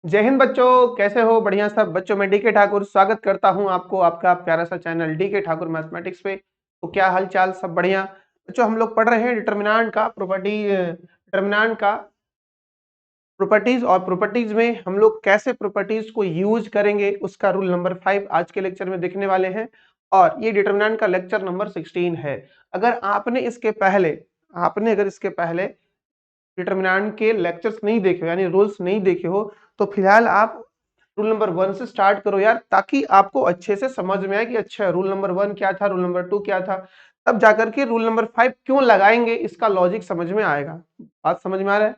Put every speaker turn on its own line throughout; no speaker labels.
जय हिंद बच्चों, कैसे हो? बढ़िया सब बच्चों। मैं डीके ठाकुर स्वागत करता हूं आपको आपका प्यारा सा चैनल डीके ठाकुर मैथमेटिक्स पे। तो क्या हाल चाल? सब बढ़िया बच्चों। हम लोग पढ़ रहे हैं डिटरमिनेंट का प्रॉपर्टीज, और प्रॉपर्टीज में हम लोग कैसे प्रॉपर्टीज को यूज करेंगे उसका रूल नंबर 5 आज के लेक्चर में देखने वाले हैं। और ये डिटरमिनेंट का लेक्चर नंबर 16 है। अगर इसके पहले डिटरमिनेंट के लेक्चर्स नहीं देखे हो, यानी रूल्स नहीं देखे हो, तो फिलहाल आप रूल नंबर 1 से स्टार्ट करो यार, ताकि आपको अच्छे से समझ में आए कि अच्छा रूल नंबर 1 क्या था, रूल नंबर 2 क्या था। तब जाकर के रूल नंबर 5 क्यों लगाएंगे इसका लॉजिक समझ में आएगा। बात समझ में आ रहा है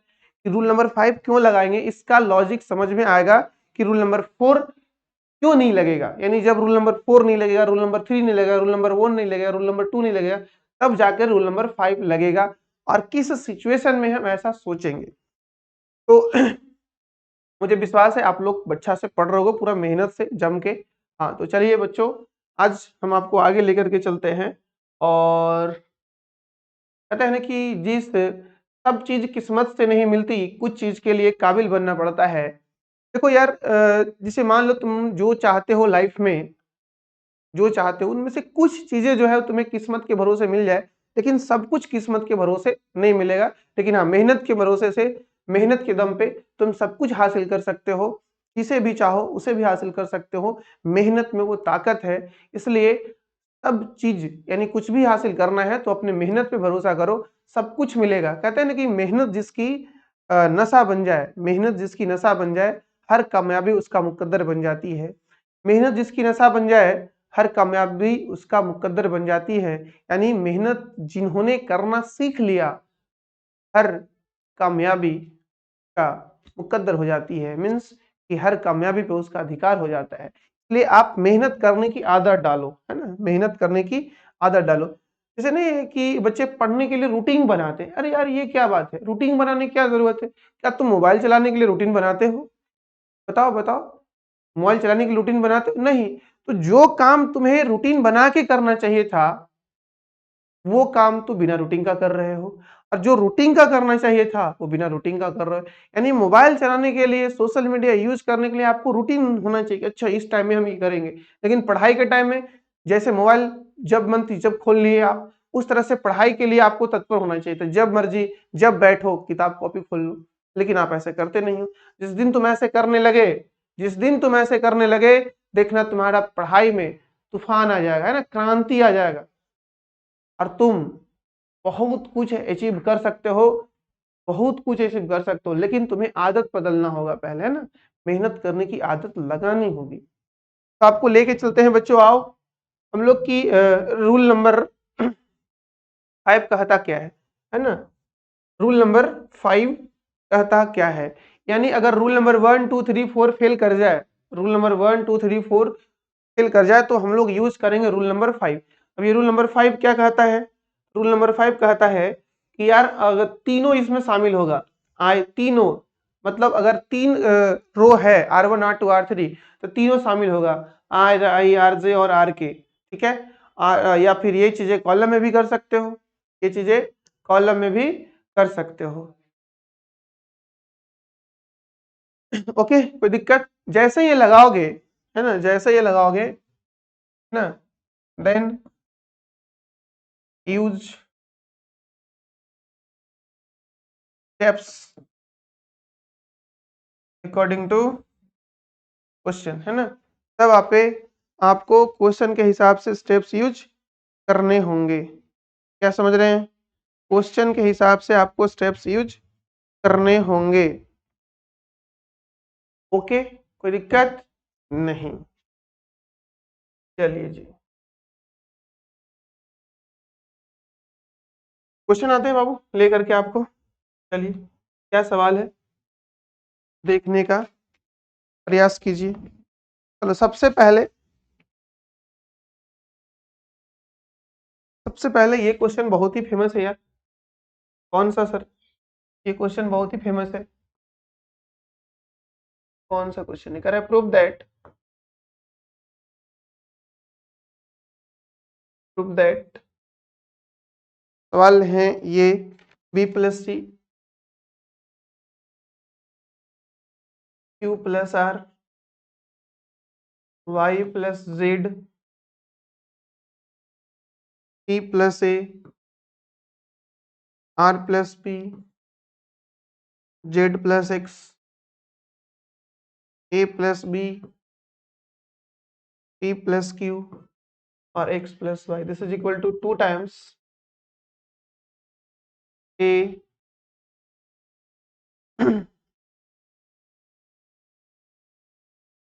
कि रूल नंबर 5 क्यों लगाएंगे, इसका लॉजिक समझ में आएगा कि रूल नंबर 4 क्यों नहीं लगेगा। यानी जब रूल नंबर 4 नहीं लगेगा, रूल नंबर 3 नहीं लगेगा, रूल नंबर 1 नहीं लगेगा, रूल नंबर 2 नहीं लगेगा, तब जाकर रूल नंबर 5 लगेगा। और किस सिचुएशन में हम ऐसा सोचेंगे। तो मुझे विश्वास है आप लोग अच्छा से पढ़ रहे हो पूरा मेहनत से जम के। हाँ तो चलिए बच्चों, आज हम आपको आगे लेकर के चलते हैं। और कहते हैं ना कि जिस सब चीज किस्मत से नहीं मिलती, कुछ चीज के लिए काबिल बनना पड़ता है। देखो यार, जिसे मान लो तुम जो चाहते हो लाइफ में, जो चाहते हो उनमें से कुछ चीजें जो है तुम्हें किस्मत के भरोसे मिल जाए, लेकिन सब कुछ किस्मत के भरोसे नहीं मिलेगा। लेकिन हाँ, मेहनत के भरोसे से, मेहनत के दम पे तुम सब कुछ हासिल कर सकते हो। जिसे भी चाहो उसे भी हासिल कर सकते हो। मेहनत में वो ताकत है। इसलिए सब चीज, यानी कुछ भी हासिल करना है तो अपने मेहनत पे भरोसा करो, सब कुछ मिलेगा। कहते हैं ना कि मेहनत जिसकी नशा बन जाए, मेहनत जिसकी नशा बन जाए, हर कामयाबी उसका मुकद्दर बन जाती है। मेहनत जिसकी नशा बन जाए, हर कामयाबी उसका मुकद्दर बन जाती है। यानी मेहनत जिन्होंने करना सीख लिया, हर कामयाबी का मुकद्दर हो जाती है। मीन्स कि हर कामयाबी पे उसका अधिकार हो जाता है। इसलिए आप मेहनत करने की आदत डालो, है ना, मेहनत करने की आदत डालो। जैसे नहीं कि बच्चे पढ़ने के लिए रूटीन बनाते हैं। अरे यार, ये क्या बात है? रूटीन बनाने की क्या जरूरत है? क्या तुम मोबाइल चलाने के लिए रूटीन बनाते हो? बताओ बताओ। मोबाइल चलाने की रूटीन बनाते हो? नहीं। तो जो काम तुम्हें रूटीन बना के करना चाहिए था, वो काम तो बिना रूटीन का कर रहे हो। और जो रूटीन का करना चाहिए था वो बिना रूटीन का कर रहे हो। यानी मोबाइल चलाने के लिए, सोशल मीडिया यूज करने के लिए आपको रूटीन होना चाहिए। अच्छा, इस टाइम में हम ये करेंगे। लेकिन पढ़ाई के टाइम में, जैसे मोबाइल जब मन थी जब खोल लिए आप, उस तरह से पढ़ाई के लिए आपको तत्पर होना चाहिए था। जब मर्जी जब बैठो किताब कॉपी खोल लो। लेकिन आप ऐसे करते नहीं हो। जिस दिन तुम ऐसे करने लगे, देखना तुम्हारा पढ़ाई में तूफान आ जाएगा, है ना, क्रांति आ जाएगा। और तुम बहुत कुछ अचीव कर सकते हो, बहुत कुछ अचीव कर सकते हो। लेकिन तुम्हें आदत बदलना होगा पहले, है ना, मेहनत करने की आदत लगानी होगी। तो आपको लेके चलते हैं बच्चों, आओ। हम लोग की रूल नंबर 5 कहता क्या है ना। रूल नंबर 5 कहता क्या है। यानी अगर रूल नंबर 1 2 3 4 फेल कर जाए, रूल नंबर 1 2 3 4 फेल कर जाए, तो हम लोग यूज करेंगे रूल नंबर 5। अब ये रूल नंबर 5 क्या कहता है? रूल नंबर 5 कहता है कि यार अगर तीनों इसमें शामिल होगा, आए तीनों, मतलब अगर तीन रो है, R1 R2 R3, तो तीनों शामिल होगा, R I R J और R K। ठीक है। या फिर ये चीजें कॉलम में भी कर सकते हो, ये चीजें कॉलम में भी कर सकते हो। ओके, कोई दिक्कत? जैसे ये लगाओगे, है ना, जैसे ये लगाओगे ना, then use steps according to question, है ना। तब आपको क्वेश्चन के हिसाब से स्टेप्स यूज करने होंगे। क्या समझ रहे हैं? क्वेश्चन के हिसाब से आपको स्टेप्स यूज करने होंगे। ओके, कोई दिक्कत नहीं। चलिए जी, क्वेश्चन आते हैं बाबू लेकर के आपको। चलिए, क्या सवाल है देखने का प्रयास कीजिए। चलो, सबसे पहले ये क्वेश्चन बहुत ही फेमस है यार। कौन सा सर? ये क्वेश्चन बहुत ही फेमस है। कौन सा क्वेश्चन है? कह प्रूव दैट सवाल है ये, B+C Q plus R, Y plus Z, P plus A, R plus P, Z plus X, A plus B, P plus Q और X plus Y. This is equal to 2 times A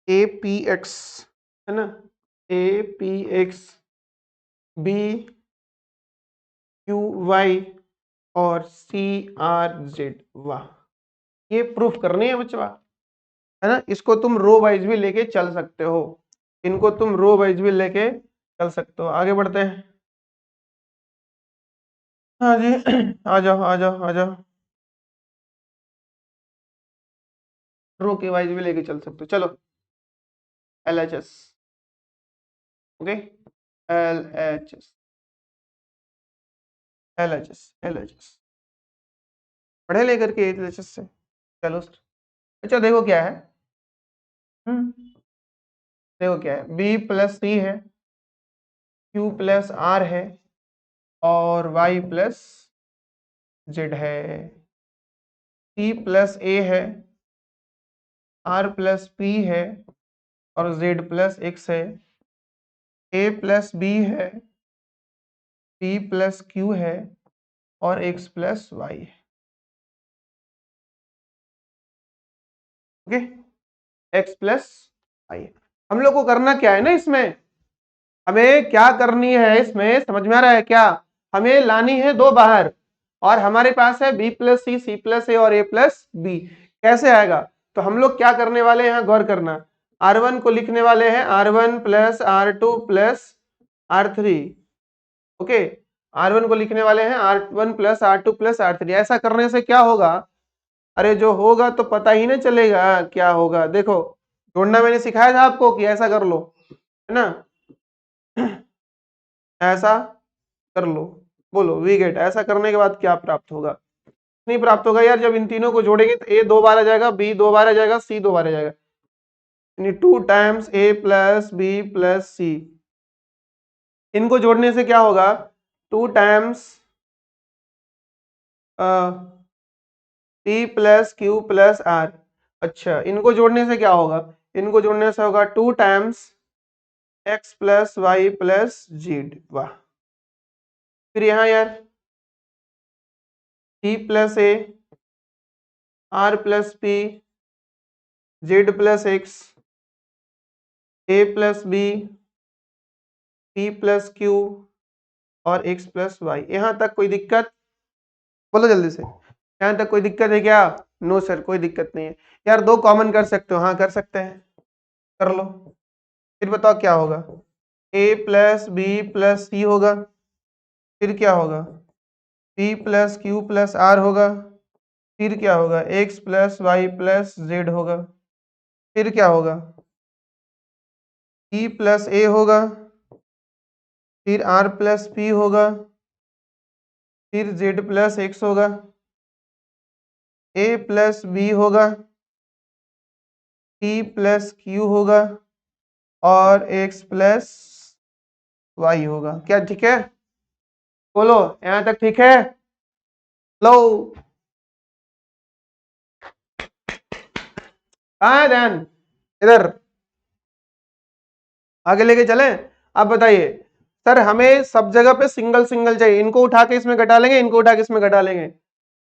A P X, है ना, A P X, B Q Y और C are Z. वाह, ये proof करनी है बच्चा, है ना। इसको तुम रो वाइज भी लेके चल सकते हो, इनको तुम रो वाइज भी लेके चल सकते हो। आगे बढ़ते हैं। हाँ जी आ जाओ आ जाओ आ जाओ, रो के वाइज भी लेके चल सकते हो। चलो L H S, okay, L H S, L H S, L H S पढ़े लेकर के एल एच एस से। चलो अच्छा देखो क्या है, देखो क्या है, बी प्लस सी है, क्यू प्लस आर है और वाई प्लस जेड है, सी प्लस ए है, आर प्लस पी है और जेड प्लस एक्स है, ए प्लस बी है, पी प्लस क्यू है और एक्स प्लस वाई है। Okay, X plus Y. हम लोग को करना क्या है ना, इसमें हमें क्या करनी है, इसमें समझ में आ रहा है क्या, हमें लानी है दो बाहर और हमारे पास है बी प्लस सी प्लस ए और ए प्लस बी। कैसे आएगा, तो हम लोग क्या करने वाले हैं, यहाँ गौर करना, R1 को लिखने वाले हैं R1 plus R2 plus R3। Okay, R1 को लिखने वाले हैं R1 plus R2 plus R3। ऐसा करने से क्या होगा, अरे जो होगा तो पता ही नहीं चलेगा क्या होगा। देखो जोड़ना मैंने सिखाया था आपको कि ऐसा कर लो, है ना, ऐसा कर लो, बोलो वी गेट। ऐसा करने के बाद क्या प्राप्त होगा, नहीं प्राप्त होगा यार, जब इन तीनों को जोड़ेंगे तो ए दो बार आ जाएगा, बी दो बार आ जाएगा, सी दो बार आ जाएगा, यानी 2 times A plus B plus C. इनको जोड़ने से क्या होगा, 2 times T plus Q plus R. अच्छा, इनको जोड़ने से क्या होगा, इनको जोड़ने से होगा 2 times X plus Y plus Z. वाह, फिर यहाँ यार T plus A, R plus P, Z plus X, A plus B, P plus Q और एक्स प्लस वाई। यहाँ तक कोई दिक्कत, बोलो जल्दी से, यहाँ तक कोई दिक्कत है क्या, नो सर कोई दिक्कत नहीं है। यार दो कॉमन कर सकते हो, हाँ कर सकते हैं, कर लो। फिर बताओ क्या होगा, A plus B plus C होगा, फिर क्या होगा, P plus Q plus R होगा, फिर क्या होगा, X plus Y plus Z होगा, फिर क्या होगा, ई प्लस ए होगा, फिर आर प्लस पी होगा, फिर जेड प्लस एक्स होगा, ए प्लस बी होगा, पी प्लस क्यू होगा और एक्स प्लस वाई होगा। क्या ठीक है, बोलो यहां तक ठीक है, लो कहाँ है ध्यान, इधर आगे लेके चले। अब बताइए सर, हमें सब जगह पे सिंगल सिंगल चाहिए, इनको उठा के इसमें घटा लेंगे, इनको उठा के इसमें घटा लेंगे,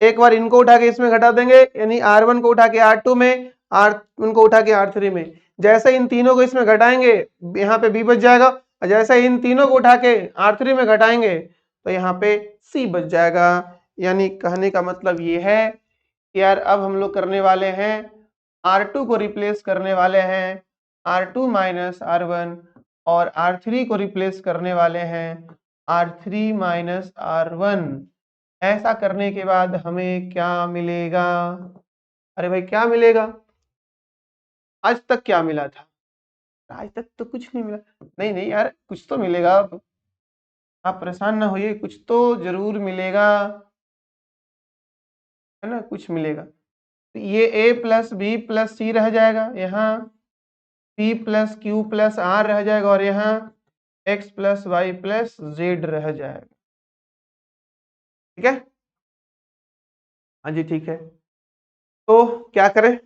एक बार इनको उठा के इसमें घटा देंगे, यानी R1 को उठा के R2 में, R1 को उठा के R3 में। जैसे इन तीनों को इसमें घटाएंगे यहाँ पे B बच जाएगा, और जैसे इन तीनों को उठा के R3 में घटाएंगे तो यहाँ पे C बच जाएगा। यानी कहने का मतलब ये है कि यार अब हम लोग करने वाले हैं, R2 को रिप्लेस करने वाले हैं R2 माइनस R1 और R3 को रिप्लेस करने वाले हैं R3 माइनस R1। ऐसा करने के बाद हमें क्या मिलेगा, अरे भाई क्या मिलेगा, आज तक क्या मिला था, आज तक तो कुछ नहीं मिला। नहीं नहीं यार कुछ तो मिलेगा, आप परेशान ना होइए, कुछ तो जरूर मिलेगा, है ना, कुछ मिलेगा। ये a plus B plus C रह जाएगा, यहाँ p plus Q plus R रह जाएगा, और यहाँ x plus Y plus Z रह जाएगा। ठीक है, हाँ जी ठीक है। तो क्या करें?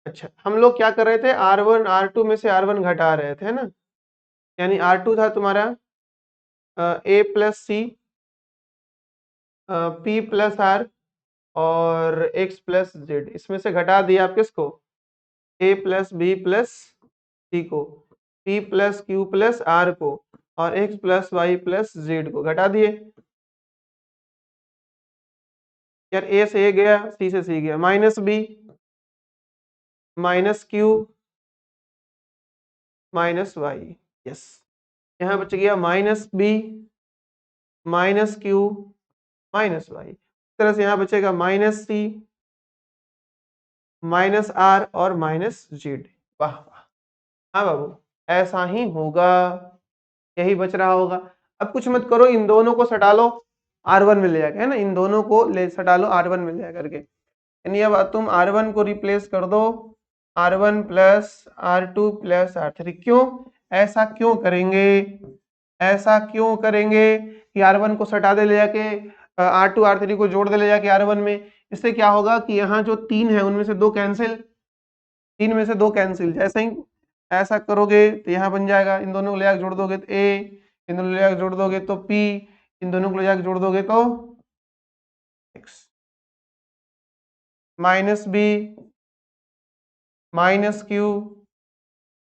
अच्छा, हम लोग क्या कर रहे थे, R1 R2 में से R1 घटा रहे थे, है ना। यानी R2 था तुम्हारा a plus C p plus R और x प्लस जेड, इसमें से घटा दिया आप किसको, a plus B plus C को, p plus Q plus R को, और x plus Y plus Z को घटा दिए। यार a से a गया, c से c गया, minus B minus Q minus Y, yes. यहाँ बच गया minus B minus Q minus Y, इस तरह से यहाँ बचेगा माइनस सी माइनस आर और माइनस जेड। वाह वाह, हाँ बाबू, ऐसा ही होगा, यही बच रहा होगा। अब कुछ मत करो, इन दोनों को सटा लो, R1 मिल जाएगा, है ना, इन दोनों को ले सटा लो, R1 मिल जाएगा करके। यानी अब तुम R1 को रिप्लेस कर दो, R1 plus R2 plus R3। क्यों ऐसा क्यों करेंगे, ऐसा क्यों करेंगे कि R1 को सटा दे ले जाके, R2 R3 को जोड़ दे ले जाके R1 में। इससे क्या होगा कि यहाँ जो 3 है उनमें से 2 कैंसिल, 3 में से 2 कैंसिल। जैसे ही ऐसा करोगे तो यहाँ बन जाएगा, इन दोनों को ले जाकर जोड़ दोगे तो A, इन दोनों को ले जाकर जोड़ दोगे तो P, इन दोनों को ले जाकर जोड़ दोगे तो X, minus B minus Q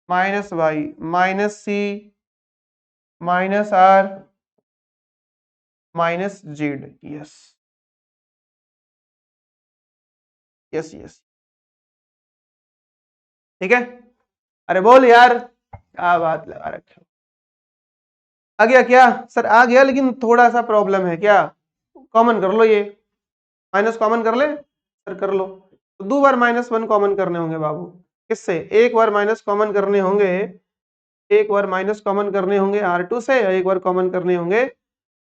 minus Y minus C minus R minus Z, yes yes yes, ठीक है। अरे बोल यार, क्या बात लगा रखे हो। आ गया क्या सर? आ गया, लेकिन थोड़ा सा प्रॉब्लम है। क्या? कॉमन कर लो, ये माइनस कॉमन कर ले सर, कर लो। तो 2 बार -1 कॉमन करने होंगे बाबू। किससे? एक बार माइनस कॉमन करने होंगे, एक बार माइनस कॉमन करने होंगे R2 से, और एक बार कॉमन करने होंगे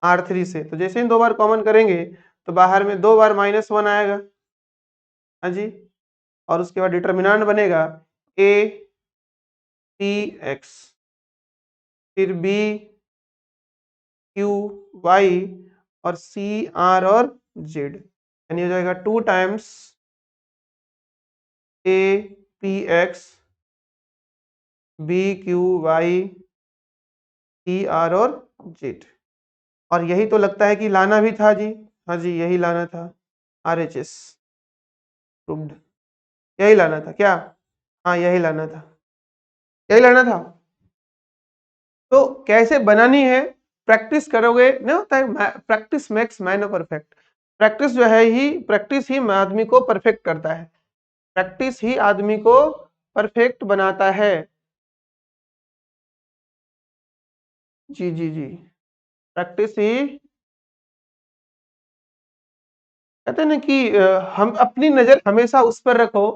R3 से। तो जैसे ही 2 बार कॉमन करेंगे तो बाहर में 2 बार -1 आएगा, हाँ जी। और उसके बाद डिटर्मिनेंट बनेगा a p x, फिर b q y, और c r और z। यानी हो जाएगा 2 times a p x b q y c r और z। और यही तो लगता है कि लाना भी था जी। हाँ जी, यही लाना था, RHS प्रूव्ड, यही लाना था क्या? हाँ यही लाना था, यही लाना था। तो कैसे बनानी है, प्रैक्टिस करोगे नहीं होता है, practice makes man perfect. Practice जो है ही, प्रैक्टिस ही आदमी को परफेक्ट करता है, प्रैक्टिस ही आदमी को परफेक्ट बनाता है। जी जी जी, प्रैक्टिस ही, कहते हैं ना कि हम अपनी नजर हमेशा उस पर रखो,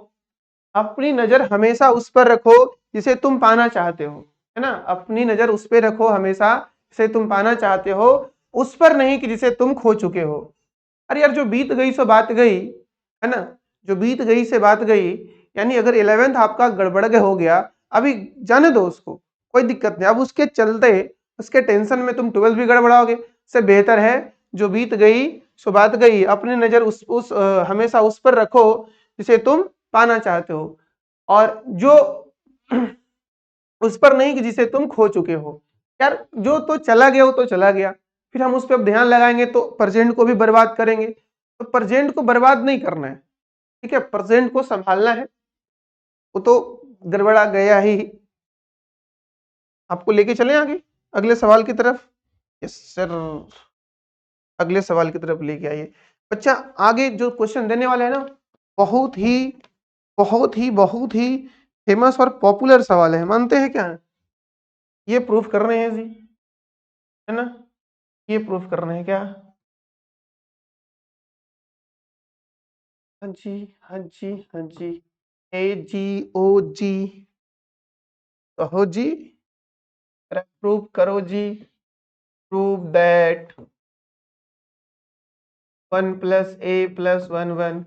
अपनी नजर हमेशा उस पर रखो जिसे तुम पाना चाहते हो, है ना। अपनी नजर उस पर रखो हमेशा जिसे तुम पाना चाहते हो, उस पर नहीं कि जिसे तुम खो चुके हो। अरे यार, जो बीत गई सो बात गई, है ना, जो बीत गई से बात गई। यानी अगर 11th आपका गड़बड़ के हो गया, अभी जाने दो उसको, कोई दिक्कत नहीं। अब उसके चलते, उसके टेंशन में तुम 12th भी गड़बड़ाओगे, से बेहतर है जो बीत गई सो बात गई, अपनी नजर उस हमेशा उस पर रखो जिसे तुम पाना चाहते हो, और जो उस पर नहीं कि जिसे तुम खो चुके हो। यार जो तो चला गया वो तो चला गया, फिर हम उस पर ध्यान लगाएंगे तो प्रेजेंट को भी बर्बाद करेंगे। तो प्रेजेंट को बर्बाद नहीं करना है, ठीक है, प्रेजेंट को संभालना है। वो तो गड़बड़ा गया ही। आपको लेके चले आगे अगले सवाल की तरफ। यस सर, अगले सवाल की तरफ लेके आइए बच्चा। आगे जो क्वेश्चन देने वाले हैं ना, बहुत ही बहुत ही बहुत ही फेमस और पॉपुलर सवाल है, मानते हैं क्या? ये प्रूफ कर रहे हैं जी, है ना, ये प्रूफ कर रहे हैं क्या? हाँ जी हाँ जी हाँ जी, AGOG, कहो जी, प्रूफ करो जी। Prove that 1 + a + 1 1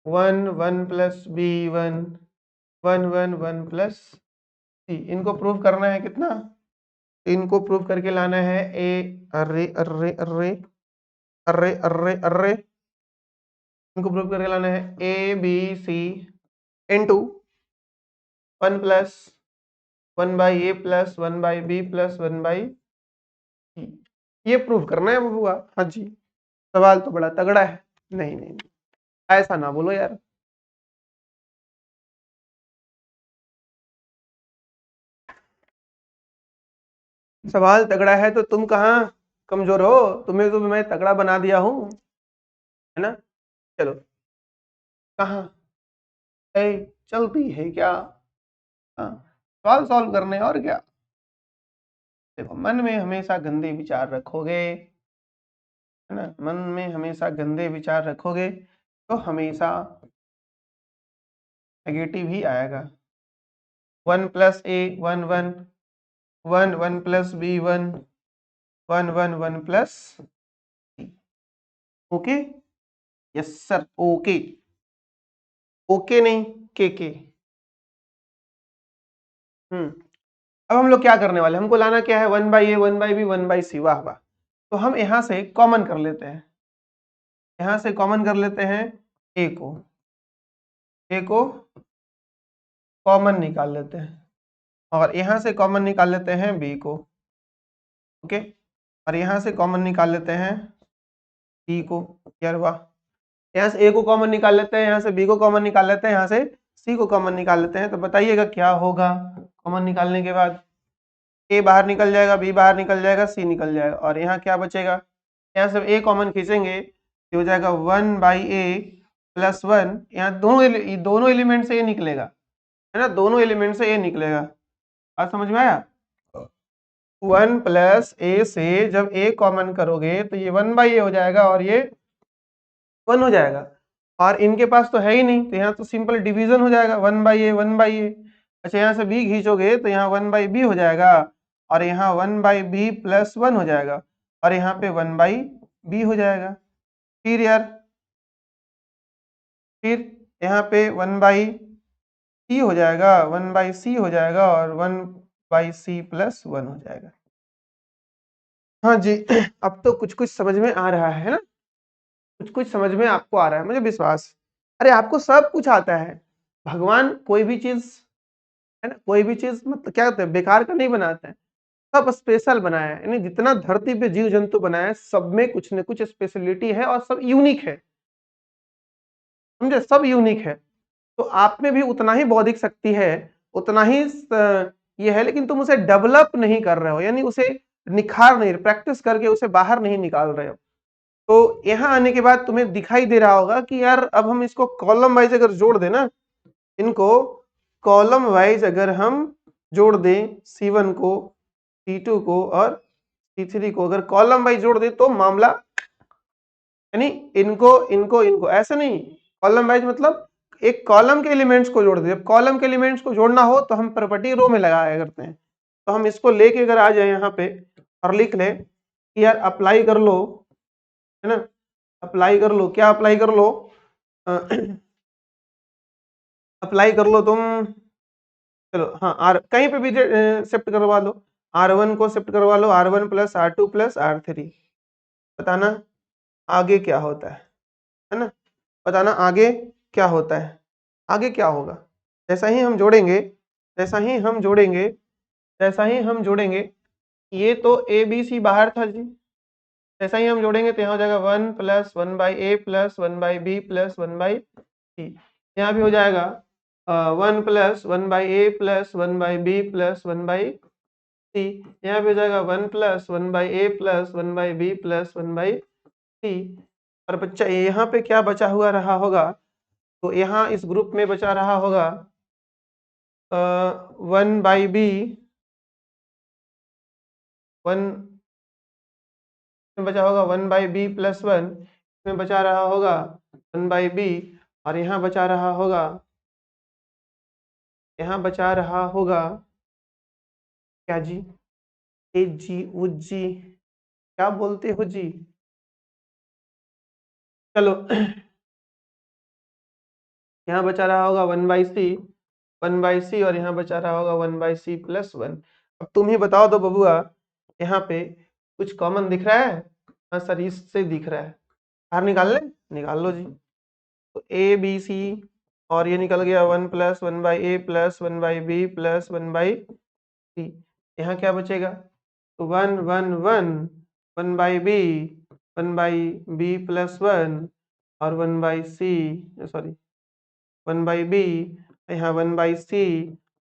1 1 plus B 1 1 1 1 plus C. इनको प्रूव करना है कितना, इनको प्रूव करके लाना है ए, अरे अरे अरे अरे अरे अरे, इनको प्रूव करके लाना है A B C into 1 plus 1 by A plus 1 by B plus 1 by C. ये प्रूव करना है बबुआ। हाँ जी, सवाल तो बड़ा तगड़ा है। नहीं नहीं, ऐसा ना बोलो यार। सवाल तगड़ा है तो तुम कहाँ कमजोर हो, तुम्हें तो मैं तगड़ा बना दिया हूँ, है ना। चलो, कहाँ है, चलती है क्या। हाँ, सवाल सॉल्व करने और क्या। देखो, मन में हमेशा गंदे विचार रखोगे, है ना, मन में हमेशा गंदे विचार रखोगे तो हमेशा नेगेटिव ही आएगा। 1 plus A 1 1 1 1 plus B 1 1 1 1 plus C. Okay, yes sir, okay. Okay नहीं, के। अब हम लोग क्या करने वाले, हमको लाना क्या है, 1 by A 1 by B 1 by C. वाह वाह। तो हम यहां से कॉमन कर लेते हैं, यहां से कॉमन कर लेते हैं ए को, ए को कॉमन निकाल लेते हैं, और यहां से कॉमन निकाल लेते हैं बी को। ओके, और यहां से कॉमन निकाल लेते हैं सी को। यार वाह, यहाँ से ए को कॉमन निकाल लेते हैं, यहाँ से बी को कॉमन निकाल लेते हैं, यहाँ से सी को कॉमन निकाल लेते हैं। तो बताइएगा क्या होगा कॉमन निकालने के बाद। ए बाहर निकल जाएगा, बी बाहर निकल जाएगा, सी निकल जाएगा, और यहाँ क्या बचेगा, यहाँ से ए कॉमन खींचेंगे, ये हो जाएगा 1 बाई ए प्लस 1। यहाँ दोनों एलिमेंट से ए निकलेगा, है ना, दोनों एलिमेंट से ए निकलेगा। बात समझ में आया। 1 प्लस ए से जब ए कॉमन करोगे तो ये 1 बाई ए हो जाएगा और ये 1 हो जाएगा, और इनके पास तो है ही नहीं, तो यहाँ तो सिंपल डिवीजन हो जाएगा, 1 बाई ए 1 बाई ए। अच्छा, यहाँ से बी खींचोगे तो यहाँ 1 बाई बी हो जाएगा, और यहाँ 1 बाई बी प्लस 1 हो जाएगा, और यहाँ पे 1 बाई बी हो जाएगा। फिर यार, फिर यहाँ पे 1 बाई सी हो जाएगा, 1 बाई सी हो जाएगा, और 1 बाई सी प्लस 1 हो जाएगा। हाँ जी, अब तो कुछ कुछ समझ में आ रहा है ना, कुछ कुछ समझ में आपको आ रहा है, मुझे विश्वास। अरे आपको सब कुछ आता है। भगवान कोई भी चीज, है ना, कोई भी चीज मतलब क्या कहते हैं, बेकार का नहीं बनाते हैं, सब स्पेशल बनाया है। यानी जितना धरती पे जीव जंतु बनाया है, सब में कुछ न कुछ स्पेशलिटी है और सब यूनिक है, समझे, सब यूनिक है। तो आप में भी उतना ही बौद्धिक शक्ति है, उतना ही ये है, लेकिन तुम उसे डेवलप नहीं कर रहे हो, यानी उसे निखार नहीं, प्रैक्टिस करके उसे बाहर नहीं निकाल रहे हो। तो यहाँ आने के बाद तुम्हें दिखाई दे रहा होगा कि यार अब हम इसको कॉलम वाइज अगर जोड़ दें ना, इनको कॉलम वाइज अगर हम जोड़ दें, C1 को, C2 को और C3 को अगर कॉलम वाइज जोड़ दें तो मामला, यानी इनको इनको इनको ऐसे नहीं, कॉलम वाइज मतलब एक कॉलम के एलिमेंट्स को जोड़ दे। जब कॉलम के एलिमेंट्स को जोड़ना हो तो हम प्रॉपर्टी रो में लगाया करते हैं। तो हम इसको लेके अगर आ जाए यहाँ पे और लिख ले कि यार अप्लाई कर लो, है ना, अप्लाई कर लो, क्या अप्लाई कर लो, अप्लाई कर लो तुम, चलो हाँ, आर कहीं पे भी शिफ्ट करवा लो, R1 को शिफ्ट करवा लो, R1 plus R2 plus R3। बताना आगे क्या होता है ना, बताना आगे क्या होता है, आगे क्या होगा। जैसा ही हम जोड़ेंगे, जैसा ही हम जोड़ेंगे, जैसा ही हम जोड़ेंगे, ये तो ए बी सी बाहर था जी, जैसा ही हम जोड़ेंगे तो यहाँ हो जाएगा 1 plus 1 by A plus 1 by B plus 1 by C. यहाँ भी हो जाएगा 1 plus 1 by A plus 1 by B plus 1 by C. यहाँ भी हो जाएगा 1 plus 1 by A plus 1 by B plus 1 by C. और बच्चा यहाँ पे क्या बचा हुआ रहा होगा, तो यहाँ इस ग्रुप में बचा रहा होगा 1 बाई बी, 1 में बचा होगा 1 बाई बी प्लस 1, इसमें बचा रहा होगा 1 बाई बी, और यहाँ बचा रहा होगा, यहाँ बचा रहा होगा क्या जी, ए जी उ जी, क्या बोलते हो जी। चलो यहाँ बचा रहा होगा 1/c और यहाँ बचा रहा होगा 1/c प्लस 1। अब तुम ही बताओ तो बबुआ, यहाँ पे कुछ कॉमन दिख रहा है? हाँ सर, इससे दिख रहा है। बाहर निकाल ले, निकाल लो जी। तो ए बी सी और ये निकल गया 1 + 1/a + 1/b + 1/c। यहाँ क्या बचेगा? तो 1 1 1 1/b 1/b + 1 और 1/c, सॉरी 1/b, यहाँ 1/c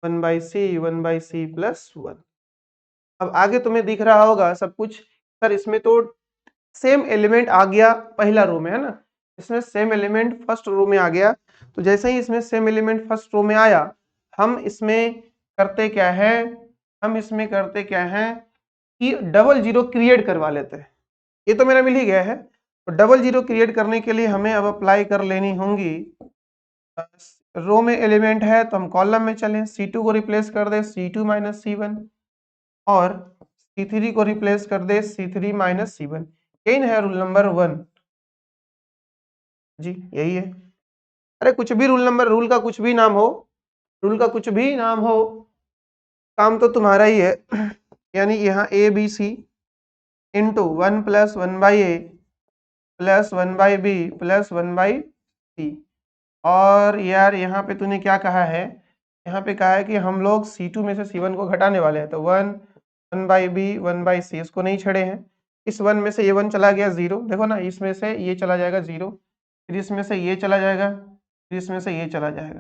1/c 1/c + 1। अब आगे तुम्हें दिख रहा होगा सब कुछ। सर इसमें तो सेम एलिमेंट आ गया पहला रो में, है ना? इसमें सेम एलिमेंट फर्स्ट रो में आ गया। तो जैसे ही इसमें सेम एलिमेंट फर्स्ट रो में आया, हम इसमें करते क्या है? हम इसमें करते क्या है कि डबल जीरो क्रिएट करवा लेते हैं। ये तो मेरा मिल ही गया है। तो डबल जीरो क्रिएट करने के लिए हमें अब अप्लाई कर लेनी होंगी। रो में एलिमेंट है तो हम कॉलम में चलें, C2 को रिप्लेस कर दे C2 - C1 और C3 को रिप्लेस कर दे C3 - C1। यही है रूल नंबर 1 जी, यही है। अरे कुछ भी रूल का कुछ भी नाम हो, रूल का कुछ भी नाम हो, काम तो तुम्हारा ही है। यानी यहाँ ABC into 1 + 1/a + 1/b + 1/c। और यार यहाँ पे तूने क्या कहा है? यहाँ पे कहा है कि हम लोग C2 में से C1 को घटाने वाले हैं। तो 1 1/b 1/c इसको नहीं छेड़े हैं। इस 1 में से ये 1 चला गया 0, देखो ना, इसमें से ये चला जाएगा 0, फिर इसमें से ये चला जाएगा, फिर इसमें से ये चला जाएगा,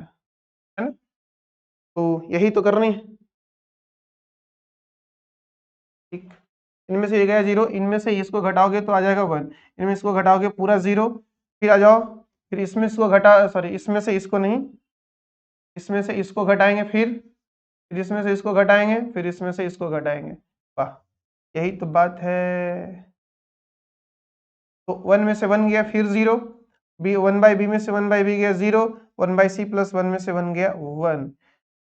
है ना? तो यही तो करनी है। ठीक, इनमें से ये गया 0, इनमें से इसको घटाओगे तो आ जाएगा 1, इनमें इसको घटाओगे पूरा 0, फिर आ जाओ, फिर इसमें इसको घटा, सॉरी इसमें से इसको नहीं, इसमें से इसको घटाएंगे, फिर इसमें से इसको घटाएंगे, फिर इसमें से इसको घटाएंगे। वाह, यही तो बात है। तो 1 में से 1 गया, फिर 0, b 1/b में से 1/b गया 0, 1/c + 1 में से 1 गया 1।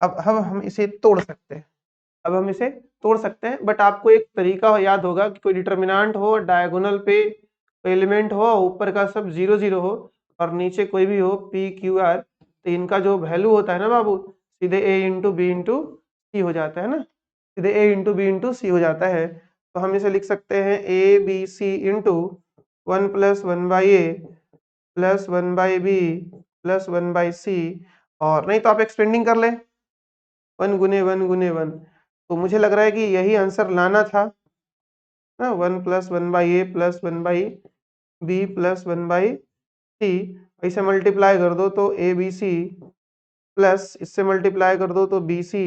अब हम इसे तोड़ सकते हैं, अब हम इसे तोड़ सकते हैं, बट आपको एक तरीका याद होगा कि कोई डिटर्मिनेंट हो, डायगोनल पे एलिमेंट हो, ऊपर का सब 0 0 हो और नीचे कोई भी हो p q r, तो इनका जो वैल्यू होता है ना बाबू, सीधे a × b × c हो जाता है ना, सीधे a × b × c हो जाता है। तो हम इसे लिख सकते हैं a b c into 1 + 1/a + 1/b + 1/c, और नहीं तो आप एक्सपेंडिंग कर ले 1 × 1 × 1। तो मुझे लग रहा है कि यही आंसर लाना था ना, 1 + 1/a + 1/b + 1/c। इसे मल्टीप्लाई कर दो तो ABC प्लस इससे मल्टीप्लाई कर दो तो BC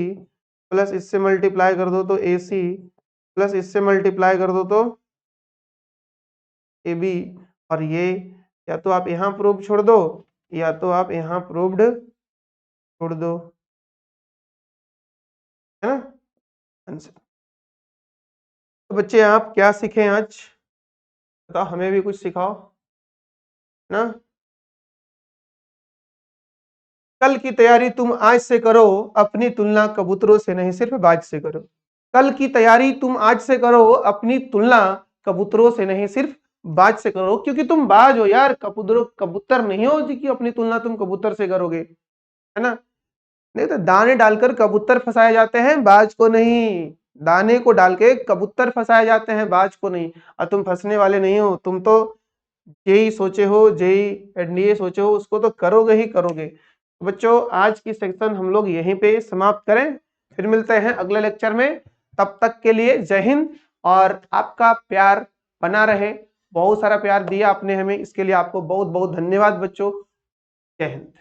प्लस इससे मल्टीप्लाई कर दो तो AC प्लस इससे मल्टीप्लाई कर दो तो AB। और ये या तो आप यहाँ प्रूफ छोड़ दो या तो आप यहाँ प्रूव्ड छोड़ दो, है ना आंसर। तो बच्चे आप क्या सीखे आज? बताओ, हमें भी कुछ सिखाओ ना। कल की तैयारी तुम आज से करो, अपनी तुलना कबूतरों से नहीं सिर्फ बाज से करो। कल की तैयारी तुम आज से करो, अपनी तुलना कबूतरों से नहीं सिर्फ बाज से करो, क्योंकि तुम बाज हो यार, कबूतर नहीं हो जी कि अपनी तुलना तुम कबूतर से करोगे, है ना? नहीं तो दाने डालकर कबूतर फंसाए जाते हैं, बाज को नहीं। दाने को डाल के कबूतर फंसाए जाते हैं, बाज को नहीं। और तुम फंसने वाले नहीं हो, तुम तो जेई सोचे हो, जेई एनडीए सोचे हो, उसको तो करोगे ही करोगे। तो बच्चों, आज की सेक्शन हम लोग यहीं पे समाप्त करें, फिर मिलते हैं अगले लेक्चर में। तब तक के लिए जय हिंद, और आपका प्यार बना रहे। बहुत सारा प्यार दिया आपने हमें, इसके लिए आपको बहुत बहुत धन्यवाद बच्चों। जय हिंद।